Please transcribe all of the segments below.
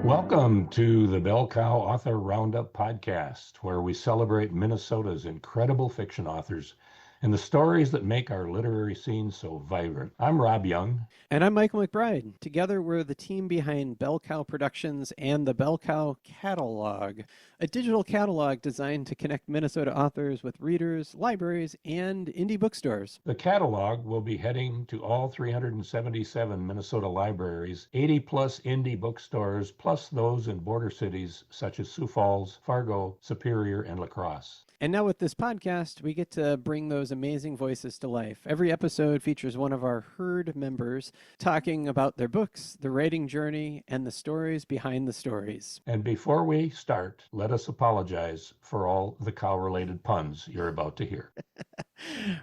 Welcome to the Bell Cow Author Roundup podcast, where we celebrate Minnesota's incredible fiction authors and the stories that make our literary scene so vibrant. I'm Rob Jung. And I'm Michael MacBride. Together, we're the team behind Bell Cow Productions and the Bell Cow Catalog, a digital catalog designed to connect Minnesota authors with readers, libraries, and indie bookstores. The catalog will be heading to all 377 Minnesota libraries, 80 plus indie bookstores, plus those in border cities such as Sioux Falls, Fargo, Superior, and La Crosse. And now with this podcast, we get to bring those amazing voices to life. Every episode features one of our herd members talking about their books, their writing journey, and the stories behind the stories. And before we start, let us apologize for all the cow-related puns you're about to hear.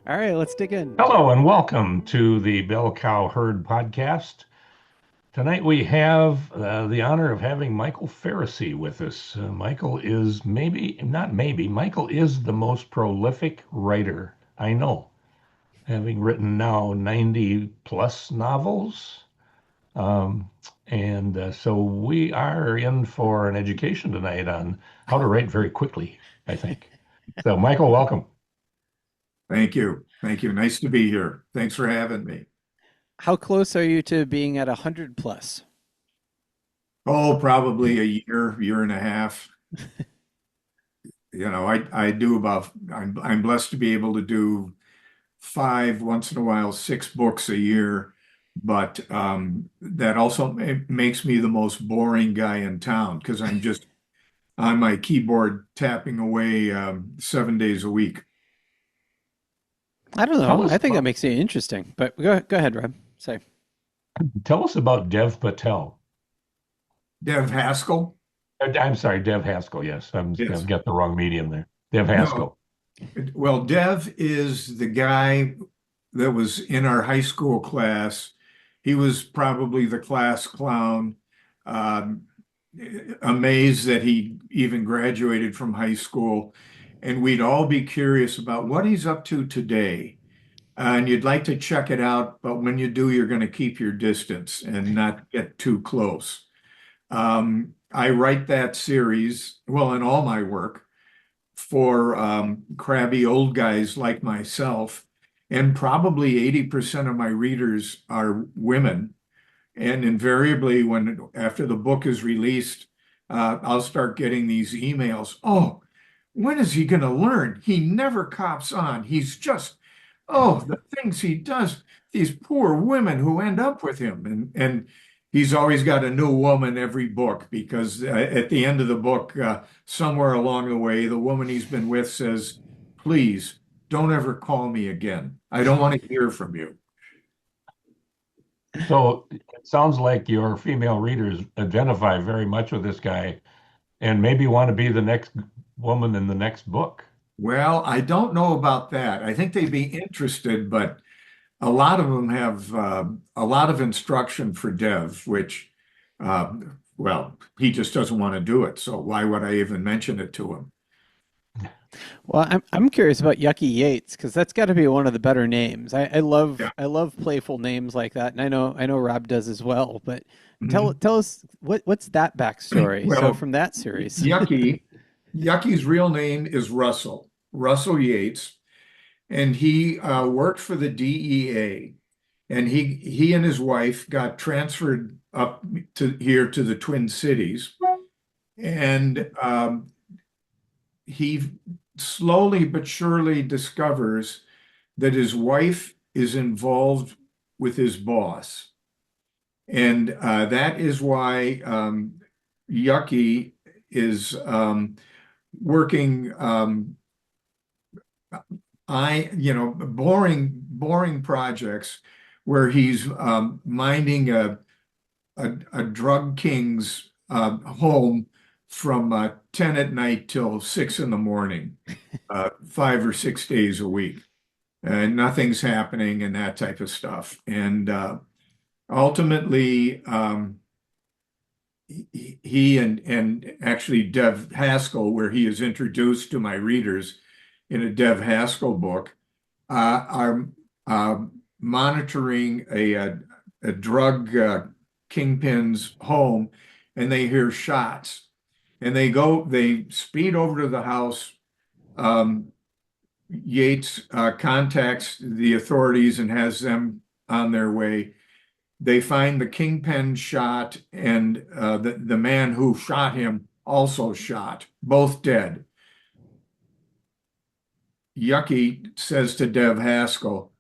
All right, let's dig in. Hello and welcome to the Bell Cow Herd podcast. Tonight we have the honor of having Michael Faricy with us. Michael is Michael is the most prolific writer I know, having written now 90 plus novels. So we are in for an education tonight on how to write very quickly, I think. So Michael, welcome. Thank you. Thank you. Nice to be here. Thanks for having me. How close are you to being at 100 plus? Oh, probably a year and a half. I'm blessed to be able to do 5, once in a while, 6 books a year. But that also makes me the most boring guy in town because I'm just on my keyboard tapping away 7 days a week. I don't know. I think that makes it interesting. But go ahead, Rob. Say. Tell us about Dev Patel. Dev Haskell? I'm sorry, Dev Haskell. Yes, Yes. I've got the wrong medium there. Dev Haskell. No. Well, Dev is the guy that was in our high school class. He was probably the class clown. Amazed that he even graduated from high school. And we'd all be curious about what he's up to today. And you'd like to check it out, but when you do, you're going to keep your distance and not get too close. I write that series, well, in all my work, for crabby old guys like myself, and probably 80% of my readers are women. And invariably, after the book is released, I'll start getting these emails. Oh, when is he going to learn? He never cops on. He's just, the things he does, these poor women who end up with him. And he's always got a new woman every book because at the end of the book, somewhere along the way, the woman he's been with says, please don't ever call me again. I don't want to hear from you. So it sounds like your female readers identify very much with this guy and maybe want to be the next woman in the next book. Well, I don't know about that. I think they'd be interested, but a lot of them have a lot of instruction for Dev, which, he just doesn't want to do it. So why would I even mention it to him? Well, I'm curious about Yucky Yates because that's got to be one of the better names. I love Yeah. I love playful names like that, and I know Rob does as well. But tell us what's that backstory? Well, So from that series, Yucky's real name is Russell Yates, and he worked for the DEA, and he and his wife got transferred up to here to the Twin Cities, and he slowly but surely discovers that his wife is involved with his boss. And that is why Yucky is working boring projects where he's minding a drug king's home from 10 at night till 6 in the morning, 5 or 6 days a week. And nothing's happening and that type of stuff. And ultimately, he and actually Dev Haskell, where he is introduced to my readers in a Dev Haskell book, are monitoring a drug Kingpin's home, and they hear shots. And they speed over to the house. Um, Yates contacts the authorities and has them on their way. They find the Kingpin shot, and the man who shot him also shot, both dead. Yucky says to Dev Haskell,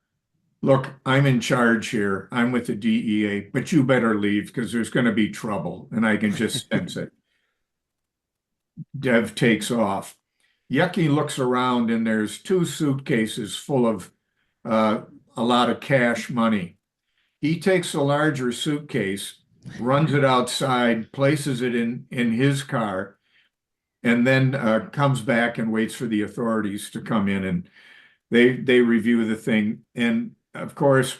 "Look, I'm in charge here. I'm with the DEA, but you better leave because there's going to be trouble, and I can just sense it." Dev takes off. Yucky looks around, and there's two suitcases full of a lot of cash money. He takes a larger suitcase, runs it outside, places it in his car, and then comes back and waits for the authorities to come in, and they review the thing. And of course,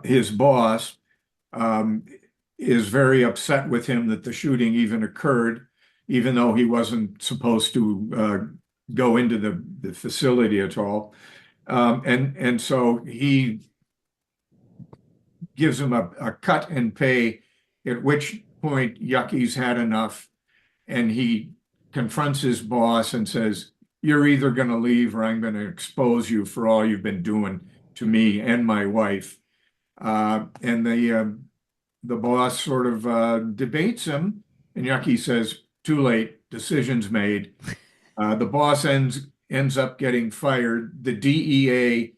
his boss um, is very upset with him that the shooting even occurred, even though he wasn't supposed to go into the facility at all. And so he gives him a cut and pay, at which point Yucky's had enough, and he confronts his boss and says, "You're either going to leave or I'm going to expose you for all you've been doing to me and my wife." And the boss sort of debates him, and Yucky says, "Too late, decision's made." The boss ends up getting fired. The DEA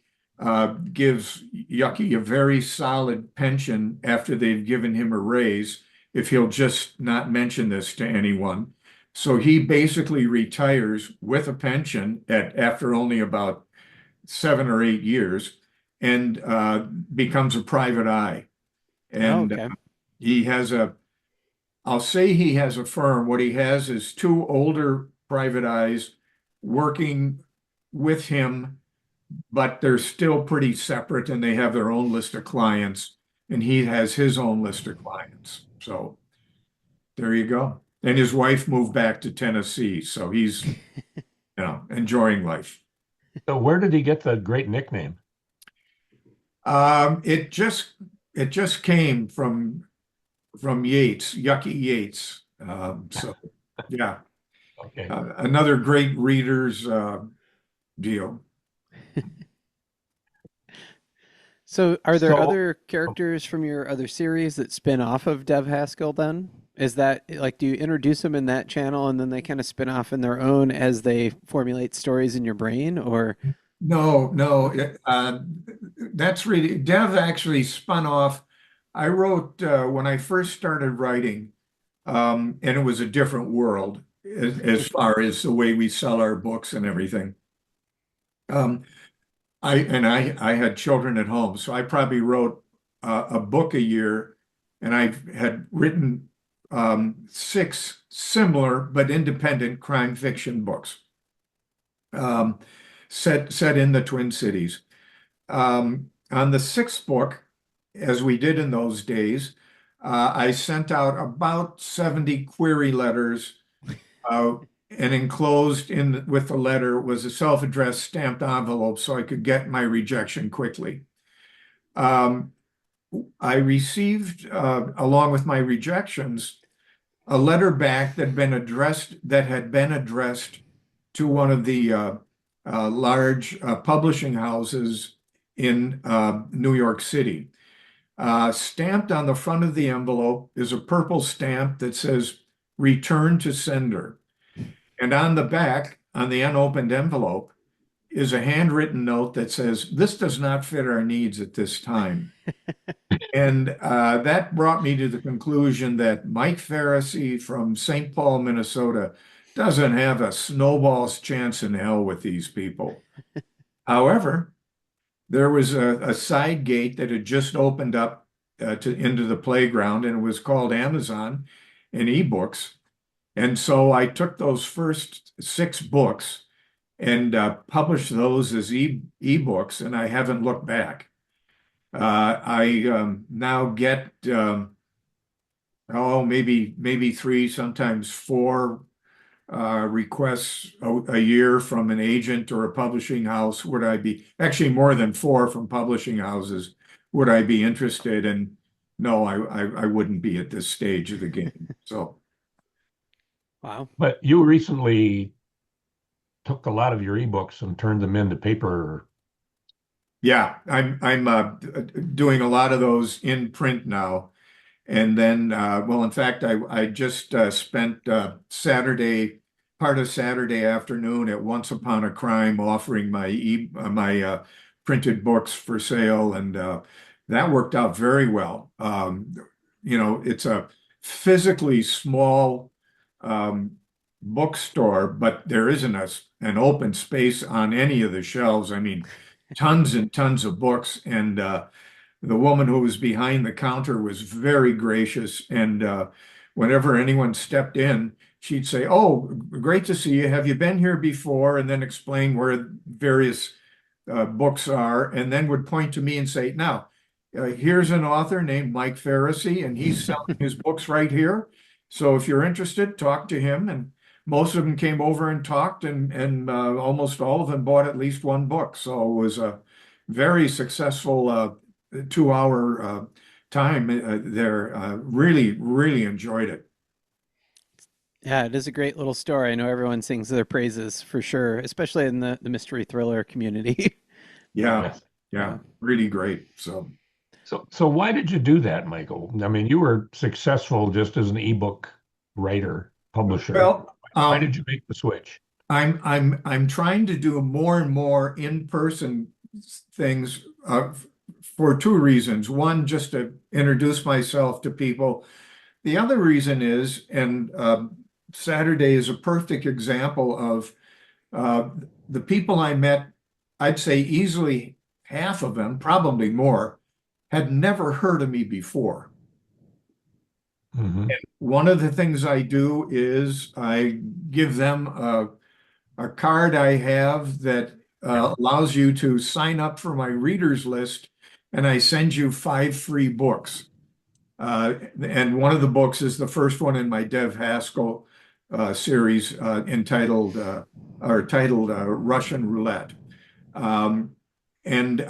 gives Yucky a very solid pension after they've given him a raise, if he'll just not mention this to anyone. So he basically retires with a pension after only about 7 or 8 years, and becomes a private eye. Oh, And okay. he has I'll say he has a firm. What he has is two older private eyes working with him, but they're still pretty separate, and they have their own list of clients, and he has his own list of clients. So there you go. And his wife moved back to Tennessee, so he's, enjoying life. So where did he get the great nickname? It just came from Yates, Yucky Yates. So yeah, Okay. another great reader's deal. So, are there So other characters from your other series that spin off of Dev Haskell then? Is that like, do you introduce them in that channel and then they kind of spin off in their own as they formulate stories in your brain? Or, No. That's really Dev actually spun off. I wrote when I first started writing, and it was a different world as far as the way we sell our books and everything. Um, I had children at home, so I probably wrote a book a year, and I had written six similar but independent crime fiction books, um, set in the Twin Cities. On the sixth book, as we did in those days, I sent out about 70 query letters, uh, and enclosed in with the letter was a self-addressed stamped envelope so I could get my rejection quickly. Um, I received, along with my rejections, a letter back that had been addressed to one of the large publishing houses in New York City. Stamped on the front of the envelope is a purple stamp that says "Return to Sender." And on the back, on the unopened envelope, is a handwritten note that says, "This does not fit our needs at this time." And that brought me to the conclusion that Mike Faricy from St. Paul, Minnesota, doesn't have a snowball's chance in hell with these people. However, there was a side gate that had just opened up into the playground, and it was called Amazon and eBooks. And so I took those first six books and published those as ebooks, and I haven't looked back. I now get maybe three, sometimes four requests a year from an agent or a publishing house. Would I be actually more than four from publishing houses? Would I be interested? And no, I wouldn't be at this stage of the game. So Wow. But you recently took a lot of your ebooks and turned them into paper. yeah, I'm doing a lot of those in print now. And then, well, in fact, I just spent part of Saturday afternoon at Once Upon a Crime offering my printed books for sale, and that worked out very well. It's a physically small um, bookstore, but there isn't an open space on any of the shelves. I mean, tons and tons of books, and the woman who was behind the counter was very gracious. And whenever anyone stepped in, she'd say, "Oh, great to see you. Have you been here before?" And then explain where various books are, and then would point to me and say, "Now, here's an author named Mike Faricy, and he's selling his books right here. So if you're interested, talk to him." And most of them came over and talked, and almost all of them bought at least one book. So it was a very successful 2 hour time there. Really, really enjoyed it. Yeah, it is a great little story. I know everyone sings their praises for sure, especially in the mystery thriller community. But Yeah, Yes. yeah, yeah. really great. So, So why did you do that, Michael? I mean, you were successful just as an ebook writer, publisher. well, Why did you make the switch? I'm trying to do more and more in-person things for two reasons. One, just to introduce myself to people. The other reason is, and Saturday is a perfect example of uh, the people I met. I'd say easily half of them, probably more, had never heard of me before. Hmm. One of the things I do is I give them a card I have that Yeah. allows you to sign up for my readers list, and I send you 5 free books. And one of the books is the first one in my Dev Haskell series titled Russian Roulette. Um, and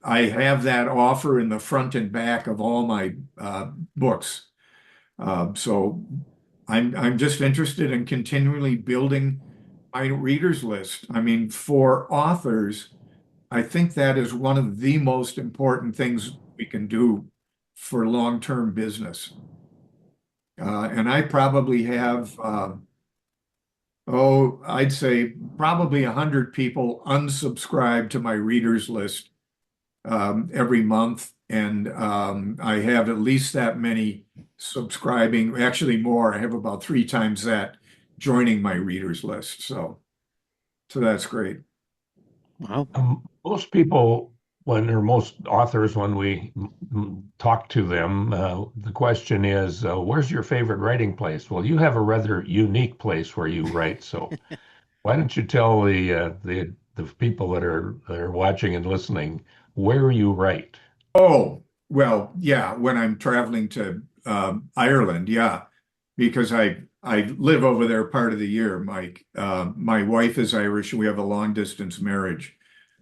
I have that offer in the front and back of all my books. So I'm just interested in continually building my readers list. I mean, for authors, I think that is one of the most important things we can do for long-term business. And I probably have, I'd say probably 100 people unsubscribe to my readers list every month. And I have at least that many subscribing, actually more. I have about 3 times that joining my readers list. So that's great. Wow. Most people, most authors, when we talk to them, the question is, where's your favorite writing place? Well, you have a rather unique place where you write. So why don't you tell the people that are watching and listening where you write? Oh, well, yeah, when I'm traveling to Ireland, yeah, because I live over there part of the year, Mike. My wife is Irish, and we have a long distance marriage.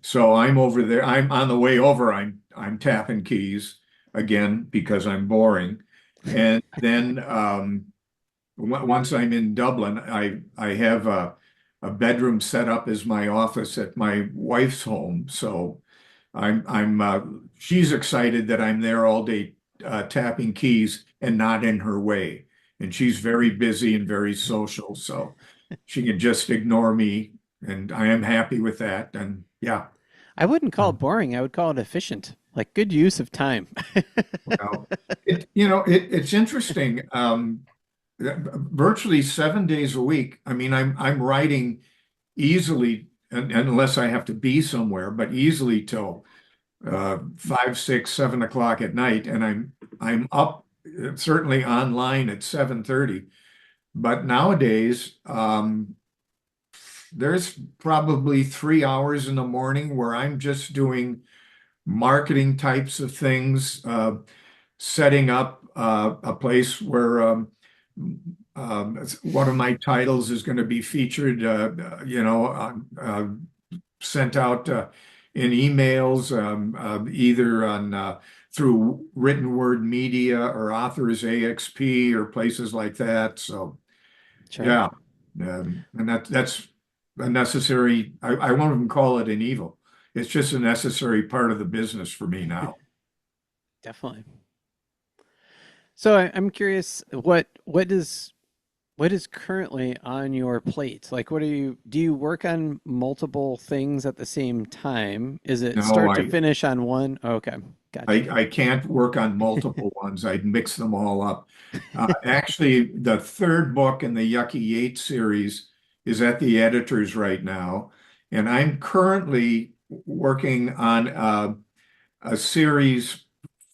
So I'm over there. I'm on the way over. I'm tapping keys again because I'm boring. And then once I'm in Dublin, I have a bedroom set up as my office at my wife's home. So I'm she's excited that I'm there all day tapping keys and not in her way. And she's very busy and very social, so she can just ignore me, and I am happy with that. And yeah, I wouldn't call it boring. I would call it efficient, like good use of time. well, it's interesting. Virtually 7 days a week. I mean, I'm writing easily, unless I have to be somewhere, but easily till 5, 6, 7 o'clock at night, and I'm up certainly online at 7:30. But nowadays, there's probably 3 hours in the morning where I'm just doing marketing types of things, setting up a place where one of my titles is going to be featured, sent out in emails, either on through written word media or Authors AXP or places like that. So Sure. yeah, and that's a necessary. I won't even call it an evil. It's just a necessary part of the business for me now. Definitely. So I'm curious, what is currently on your plate? Like, do you work on multiple things at the same time? Is it No, start to finish on one? Okay, gotcha. I can't work on multiple ones. I'd mix them all up. Actually, the third book in the Yucky Yates series is at the editors right now, and I'm currently working on a series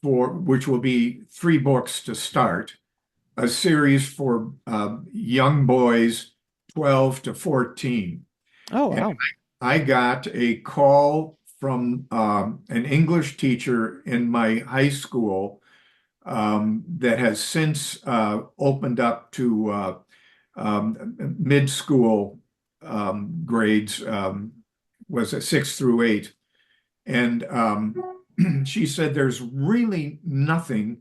for which will be 3 books to start, a series for young boys 12 to 14. Oh, And wow. I got a call from an English teacher in my high school that has since opened up to mid-school grades, was it 6 through 8? And she said there's really nothing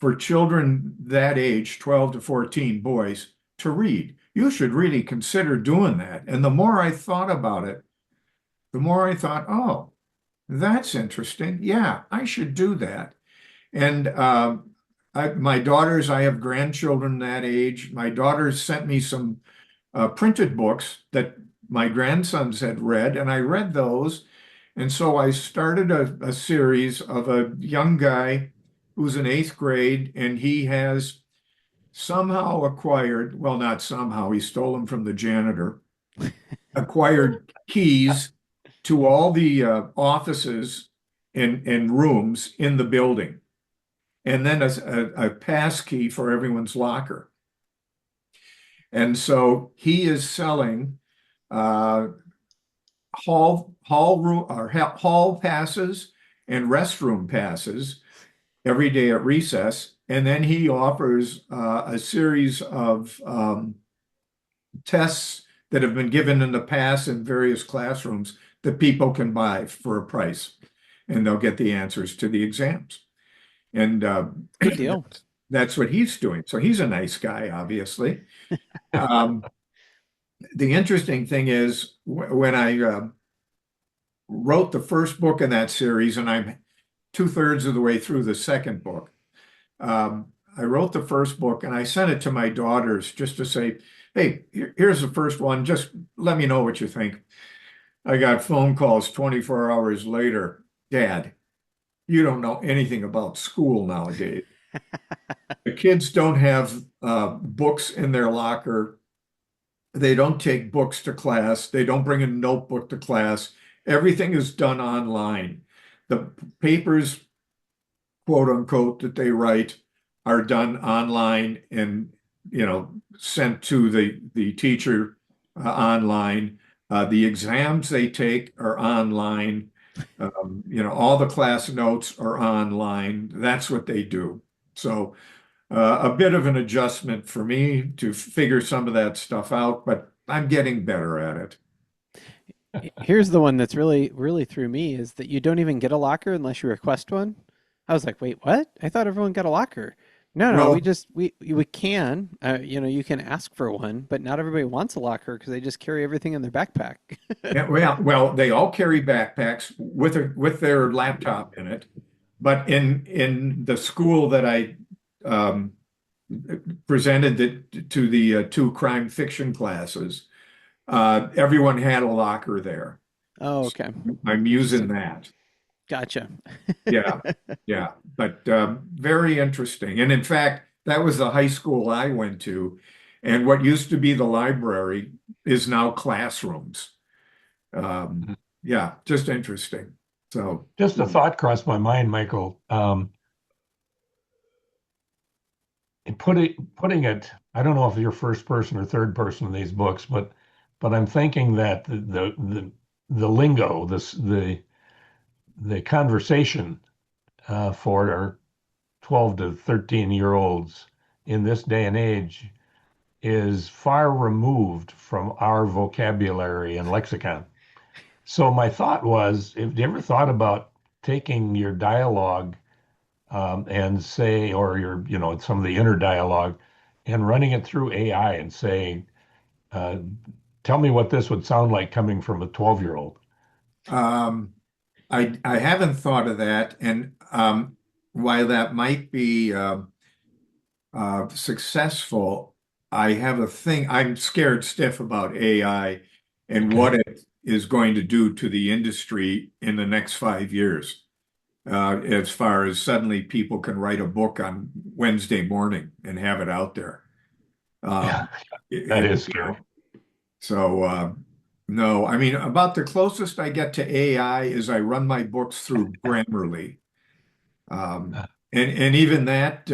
for children that age, 12 to 14 boys, to read. You should really consider doing that. And the more I thought about it, the more I thought, oh, that's interesting. Yeah, I should do that. And my daughters, I have grandchildren that age. My daughters sent me some printed books that my grandsons had read, and I read those. And so I started a series of a young guy who's in 8th grade, and he has somehow acquired, well, not somehow, he stole them from the janitor, acquired keys to all the offices and rooms in the building, and then a pass key for everyone's locker. And so he is selling uh, hall room or hall passes and restroom passes every day at recess. And then he offers a series of tests that have been given in the past in various classrooms that people can buy for a price, and they'll get the answers to the exams. And Good deal. that's what he's doing. So he's a nice guy, obviously. Um, the interesting thing is when I wrote the first book in that series, and I'm 2/3 of the way through the second book. I wrote the first book and I sent it to my daughters just to say, hey, here's the first one. Just let me know what you think. I got phone calls 24 hours later. Dad, you don't know anything about school nowadays. The kids don't have books in their locker. They don't take books to class. They don't bring a notebook to class. Everything is done online. The papers, quote unquote, that they write are done online and sent to the teacher online. The exams they take are online. All the class notes are online. That's what they do. So a bit of an adjustment for me to figure some of that stuff out, but I'm getting better at it. Here's the one that's really threw me is that you don't even get a locker unless you request one. I was like, wait, what? I thought everyone got a locker. No, we Well, just we can, you can ask for one, but not everybody wants a locker because they just carry everything in their backpack. yeah, well, they all carry backpacks with their laptop in it. But in the school that I um, presented to the 2 crime fiction classes, everyone had a locker there. Oh, So okay. I'm using Interesting. that. Gotcha. Yeah, yeah. But very interesting. And in fact, that was the high school I went to. And what used to be the library is now classrooms. Um, yeah, just interesting. So, Just a thought crossed my mind, Michael. And putting it, I don't know if you're first person or third person in these books, but I'm thinking that the lingo, the conversation for our 12 to 13-year-olds in this day and age is far removed from our vocabulary and lexicon. So my thought was, have you ever thought about taking your dialogue and say, or some of the inner dialogue, and running it through AI and saying, uh, tell me what this would sound like coming from a 12-year-old. Um, I haven't thought of that, and while that might be successful, I have a thing. I'm scared stiff about AI and Okay. what it is going to do to the industry in the next 5 years. As far as suddenly people can write a book on Wednesday morning and have it out there. Yeah, Um, that it, is you scary. know, so no, I mean, about the closest I get to AI is I run my books through Grammarly. Um, and even that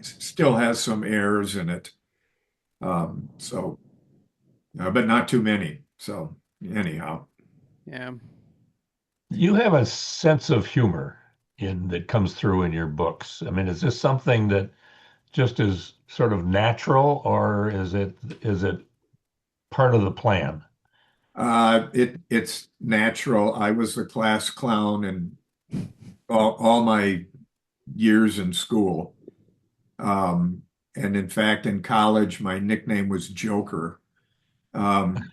still has some errors in it. So, but not too many. So anyhow, Yeah. You have a sense of humor in that comes through in your books. I mean, is this something that just is sort of natural, or is it part of the plan? it's natural. I was the class clown and all my years in school. Um, and in fact, in college, my nickname was Joker. Um,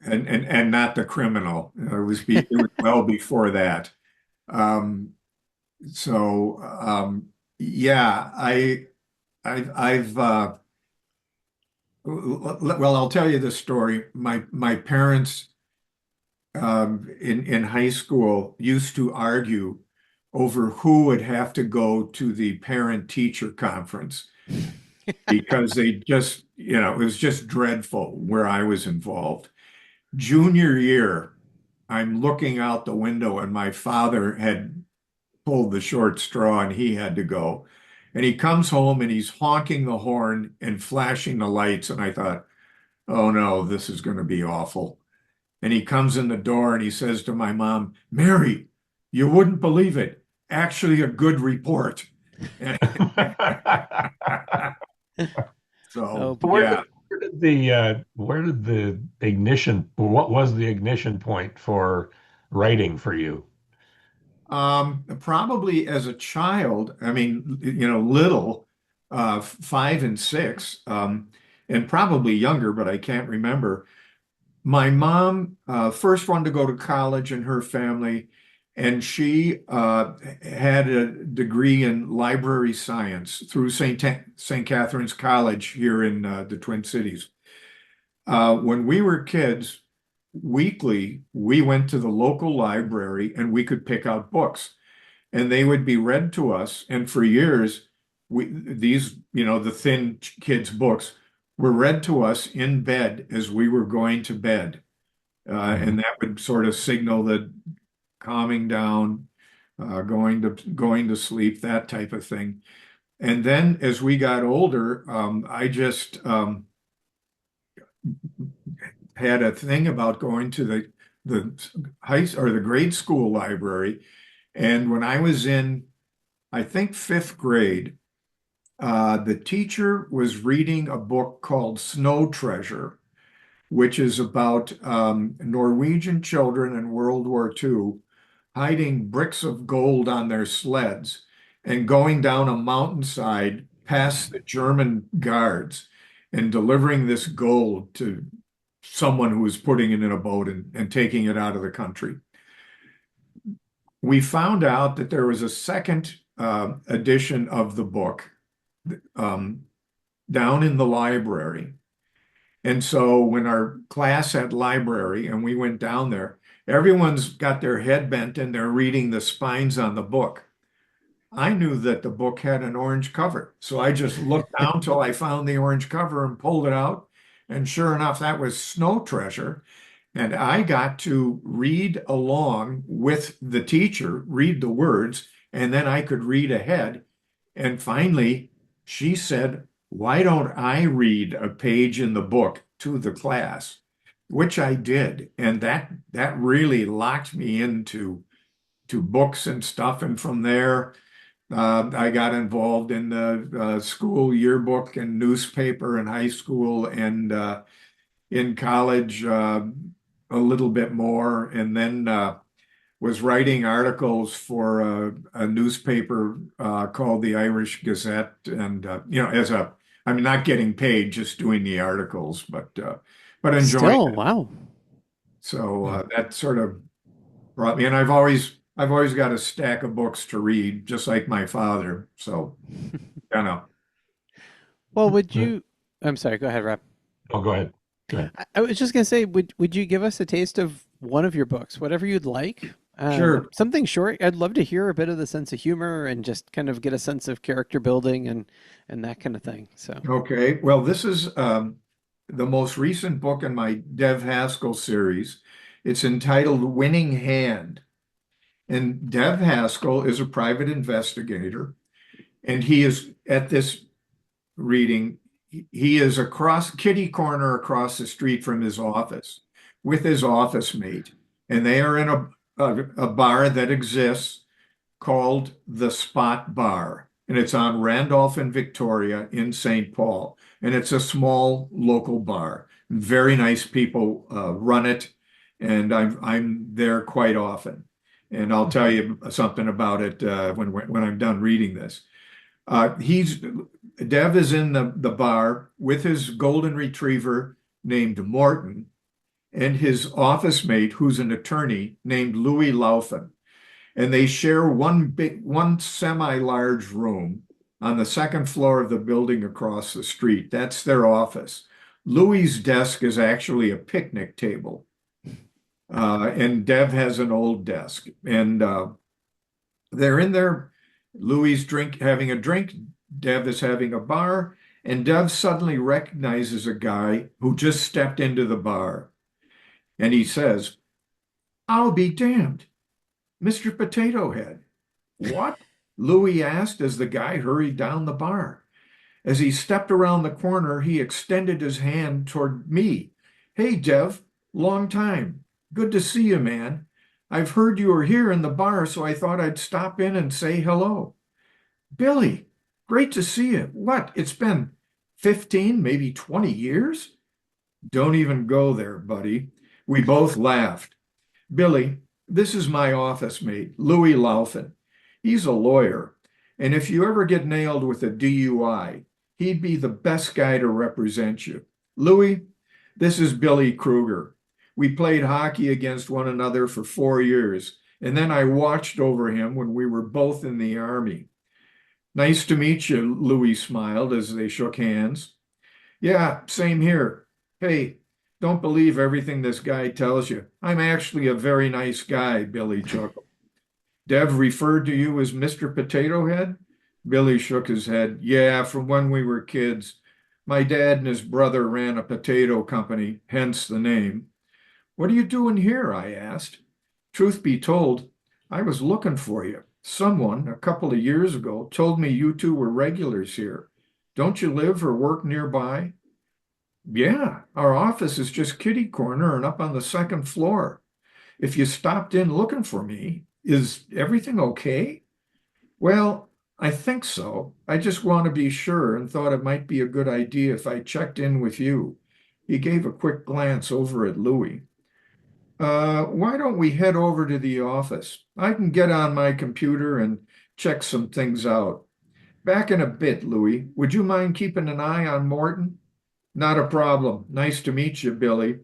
and not the criminal. It was well before that. Um, so yeah, I've well, I'll tell you the story. My parents in high school used to argue over who would have to go to the parent teacher conference because they just, it was just dreadful where I was involved. Junior year, I'm looking out the window and my father had pulled the short straw and he had to go. And he comes home and he's honking the horn and flashing the lights. And I thought, oh no, this is going to be awful. And he comes in the door and he says to my mom, Mary, you wouldn't believe it. Actually, a good report. Oh So, boy. Where did yeah. where did the ignition, what was the ignition point for writing for you? Probably as a child, I mean, little, 5 and 6, and probably younger, but I can't remember. My mom, first one to go to college in her family, and she had a degree in library science through St. Catherine's College here in the Twin Cities. When we were kids, weekly, we went to the local library and we could pick out books and they would be read to us. And for years, the thin kids' books were read to us in bed as we were going to bed. Mhm. And that would sort of signal that calming down, going to sleep, that type of thing. And then as we got older, I just had a thing about going to the high or the grade school library. And when I was in, I think, fifth grade, the teacher was reading a book called Snow Treasure, which is about Norwegian children in World War II hiding bricks of gold on their sleds and going down a mountainside past the German guards and delivering this gold to someone who was putting it in a boat and taking it out of the country. We found out that there was a second edition of the book um, down in the library. And so when our class had library and we went down there, everyone's got their head bent and they're reading the spines on the book. I knew that the book had an orange cover. So I just looked down till I found the orange cover and pulled it out. And sure enough, that was Snow Treasure. And I got to read along with the teacher, read the words, and then I could read ahead. And finally, she said, why don't I read a page in the book to the class? Which I did. And that really locked me into to books and stuff. And from there, I got involved in the school yearbook and newspaper in high school and in college a little bit more. And then was writing articles for a newspaper called the Irish Gazette, and I mean, not getting paid, just doing the articles, but enjoying Still, it. wow. So Hmm. that sort of brought me, and I've always got a stack of books to read, just like my father. So, you know, Well, would you? I'm sorry. Go ahead, Rob. Oh, go ahead. Go ahead. I was just gonna say, would you give us a taste of one of your books, whatever you'd like? sure. Something short. I'd love to hear a bit of the sense of humor and just kind of get a sense of character building and that kind of thing. So, Okay. Well, this is the most recent book in my Dev Haskell series. It's entitled Winning Hand. And Dev Haskell is a private investigator, and he is at this reading, he is across kitty corner across the street from his office with his office mate, and they are in a bar that exists called the Spot Bar, and it's on Randolph and Victoria in St. Paul, and it's a small local bar. Very nice people run it, and I'm there quite often, and I'll tell you something about it when I'm done reading this. He's Dev is in the bar with his golden retriever named Morton and his office mate, who's an attorney named Louis Laufin. And they share one semi-large room on the second floor of the building across the street. That's their office. Louis's desk is actually a picnic table, and Dev has an old desk. And they're in there. Louis having a drink. Dev is having a bar, and Dev suddenly recognizes a guy who just stepped into the bar, and he says, "I'll be damned, Mr. Potato Head." "What?" Louis asked as the guy hurried down the bar. As he stepped around the corner, he extended his hand toward me. "Hey, Dev, long time. Good to see you, man. I've heard you were here in the bar, so I thought I'd stop in and say hello." "Billy, great to see you. What, it's been 15, maybe 20 years?" "Don't even go there, buddy." We both laughed. "Billy, this is my office mate, Louis Laufin. He's a lawyer, and if you ever get nailed with a DUI, he'd be the best guy to represent you. Louis, this is Billy Kruger. We played hockey against one another for 4 years, and then I watched over him when we were both in the Army." "Nice to meet you," Louis smiled as they shook hands. "Yeah, same here. Hey, don't believe everything this guy tells you. I'm actually a very nice guy," Billy chuckled. "Dev referred to you as Mr. Potato Head?" Billy shook his head. "Yeah, from when we were kids. My dad and his brother ran a potato company, hence the name." "What are you doing here?" I asked. "Truth be told, I was looking for you. Someone, a couple of years ago, told me you two were regulars here. Don't you live or work nearby?" "Yeah, our office is just kitty corner and up on the second floor. If you stopped in looking for me, is everything okay?" "Well, I think so. I just want to be sure and thought it might be a good idea if I checked in with you." He gave a quick glance over at Louis. Why don't we head over to the office? I can get on my computer and check some things out." "Back in a bit, Louis. Would you mind keeping an eye on Morton?" "Not a problem. Nice to meet you, Billy."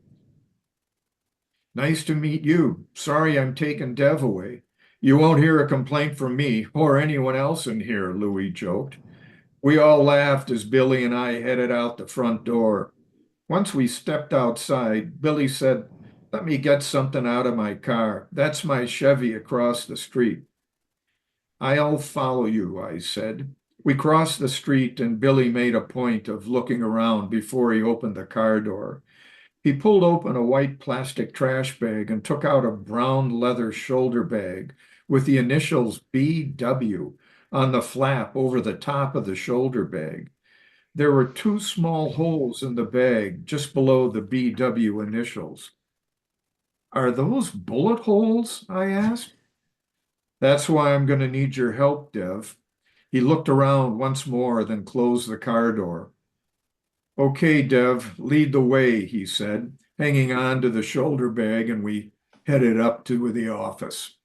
"Nice to meet you. Sorry I'm taking Dev away." "You won't hear a complaint from me or anyone else in here," Louis joked. We all laughed as Billy and I headed out the front door. Once we stepped outside, Billy said, "Let me get something out of my car. That's my Chevy across the street." "I'll follow you," I said. We crossed the street and Billy made a point of looking around before he opened the car door. He pulled open a white plastic trash bag and took out a brown leather shoulder bag with the initials BW on the flap over the top of the shoulder bag. There were two small holes in the bag just below the BW initials. "Are those bullet holes?" I asked. "That's why I'm going to need your help, Dev." He looked around once more, then closed the car door. "Okay, Dev, lead the way," he said, hanging on to the shoulder bag, and we headed up to the office.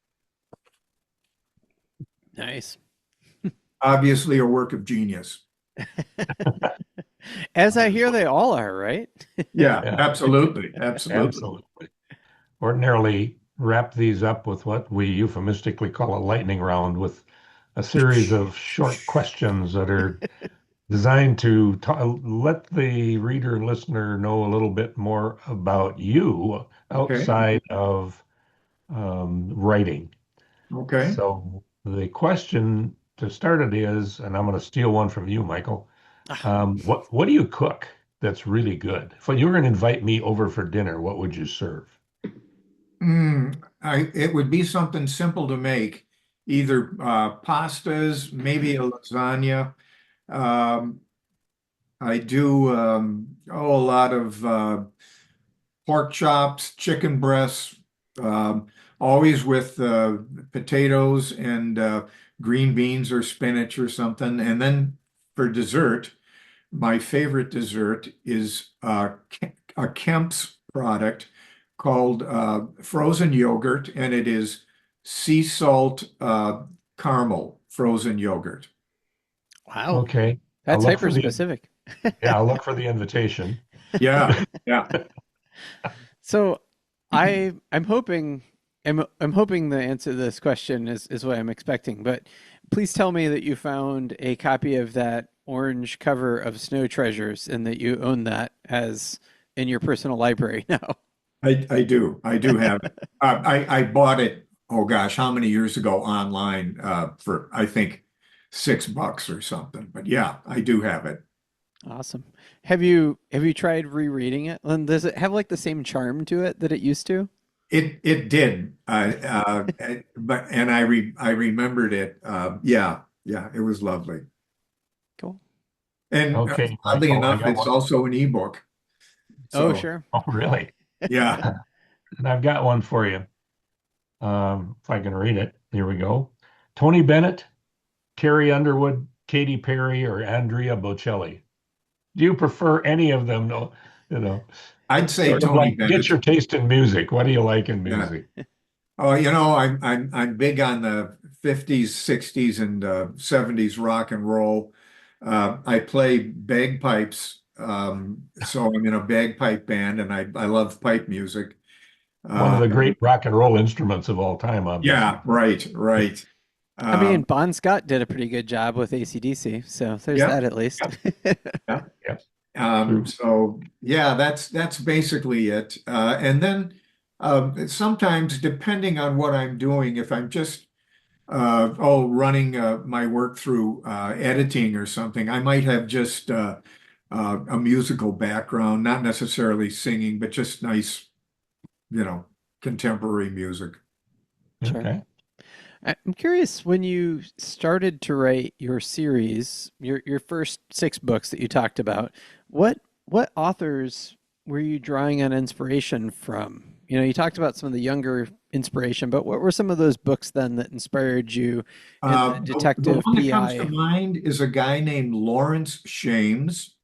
Nice. Obviously a work of genius. As I hear they all are, right? Yeah, Yeah, absolutely. Absolutely. absolutely. Ordinarily wrap these up with what we euphemistically call a lightning round with a series of short questions that are designed to let the reader and listener know a little bit more about you Okay. outside of writing. Okay. So the question to start it is, and I'm going to steal one from you, Michael. Ah, What do you cook that's really good? If you were going to invite me over for dinner, what would you serve? It would be something simple to make, either pastas, maybe a lasagna. Um, I do a lot of pork chops, chicken breasts, um, always with potatoes and green beans or spinach or something. And then for dessert, my favorite dessert is a Kemp's product called frozen yogurt, and it is sea salt caramel frozen yogurt. wow. Okay, I'll That's look hyper for the specific. yeah, I'll look for the invitation. Yeah, yeah. So I'm hoping the answer to this question is what I'm expecting, but please tell me that you found a copy of that orange cover of Snow Treasures and that you own that as in your personal library now. I do. I do have it. I bought it, oh gosh, how many years ago online for I think $6 or something. But yeah, I do have it. Awesome. Have you tried rereading it? And does it have like the same charm to it that it used to? It did. But and I remembered it. Yeah, yeah, it was lovely. Cool. And Okay, oddly Michael, I enough, got it's one. also an ebook. Oh, So sure. Oh, really? yeah. And I've got one for you. If I can read it, here we go. Tony Bennett, Carrie Underwood, Katy Perry, or Andrea Bocelli? Do you prefer any of them? No, you know, I'd say sort of Tony like get Bennett. your taste in music. What do you like in Yeah. music? Oh, I'm big on the 50s, 60s, and 70s rock and roll. I play bagpipes, so I'm in a bagpipe band, and I love pipe music. One of Uh, the great rock and roll instruments of all time, obviously. yeah, right, right. I mean, Um, Bon Scott did a pretty good job with AC/DC, so there's yeah, that at least. yeah, yeah. Yep, true. So yeah, that's basically it. And then sometimes, depending on what I'm doing, if I'm just running my work through editing or something, I might have just a musical background, not necessarily singing, but just nice, you know, contemporary music. Sure. Okay. I'm curious when you started to write your series, your first six books that you talked about, what authors were you drawing on inspiration from? You know, you talked about some of the younger inspiration, but what were some of those books then that inspired you in the The detective one that comes to PI? mind is a guy named Lawrence Shames.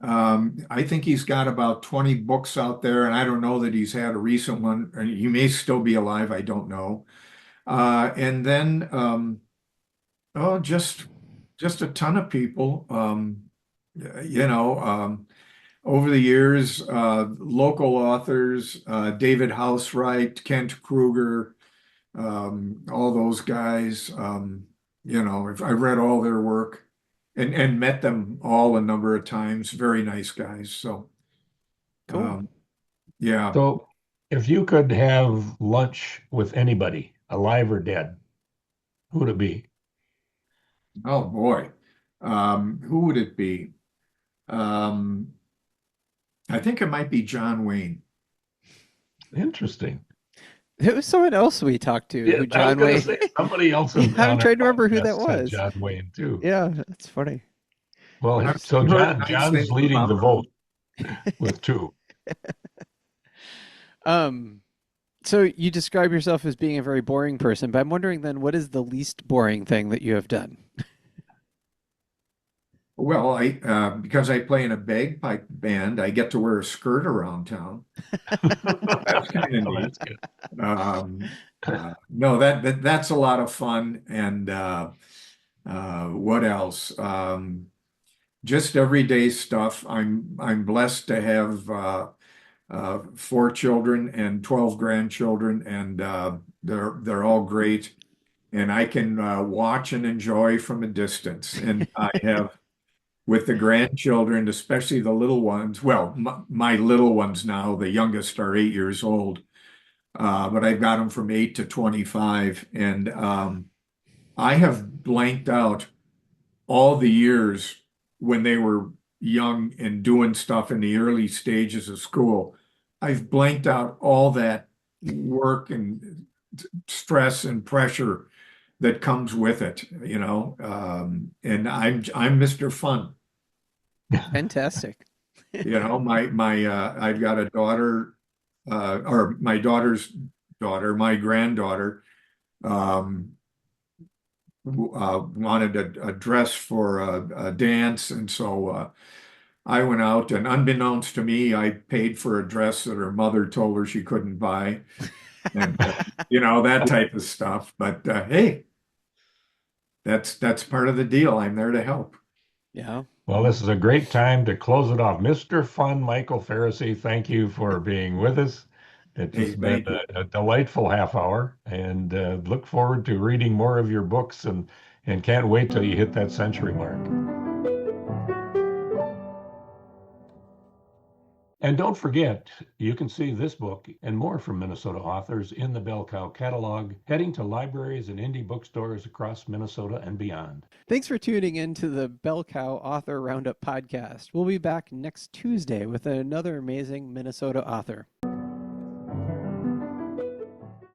I think he's got about 20 books out there, and I don't know that he's had a recent one. And he may still be alive, I don't know. And then, oh, just a ton of people. You know, over the years, local authors, David Housewright, Kent Kruger, all those guys. I've read all their work and met them all a number of times. Very nice guys. So, Cool. um, yeah. So, if you could have lunch with anybody, alive or dead, who would it be? Oh boy. Who would it be? Um, I think it might be John Wayne. Interesting. There was someone else we talked to Yeah, who I was John going to Wayne. say somebody else Yeah, I'm on our trying to remember who podcast that said was. John Wayne too. Yeah, that's funny. Well, I've so heard nice John's things leading the about him. vote with two. Um, so you describe yourself as being a very boring person, but I'm wondering then what is the least boring thing that you have done? Well, because I play in a bagpipe band, I get to wear a skirt around town. That's kind of Oh, neat. that's good. No, that's a lot of fun. And what else? Just everyday stuff. I'm blessed to have 4 children and 12 grandchildren, and they're all great. And I can watch and enjoy from a distance. And I have with the grandchildren, especially the little ones. Well, my little ones now, the youngest are 8 years old, but I've got them from 8 to 25, and I have blanked out all the years when they were young and doing stuff in the early stages of school. I've blanked out all that work and stress and pressure that comes with it, and I'm Mr. Fun. Fantastic. I've got a daughter, or my daughter's daughter, my granddaughter, um, wanted a dress for a dance, and so I went out, and unbeknownst to me, I paid for a dress that her mother told her she couldn't buy, and that type of stuff. But hey, that's part of the deal. I'm there to help. Yeah. Well, this is a great time to close it off. Mr. Fun, Michael Faricy, thank you for being with us. It's Hey, just been thank you. a delightful half hour, and look forward to reading more of your books, and can't wait till you hit that century mark. And don't forget, you can see this book and more from Minnesota authors in the Bell Cow catalog, heading to libraries and indie bookstores across Minnesota and beyond. Thanks for tuning in to the Bell Cow Author Roundup podcast. We'll be back next Tuesday with another amazing Minnesota author.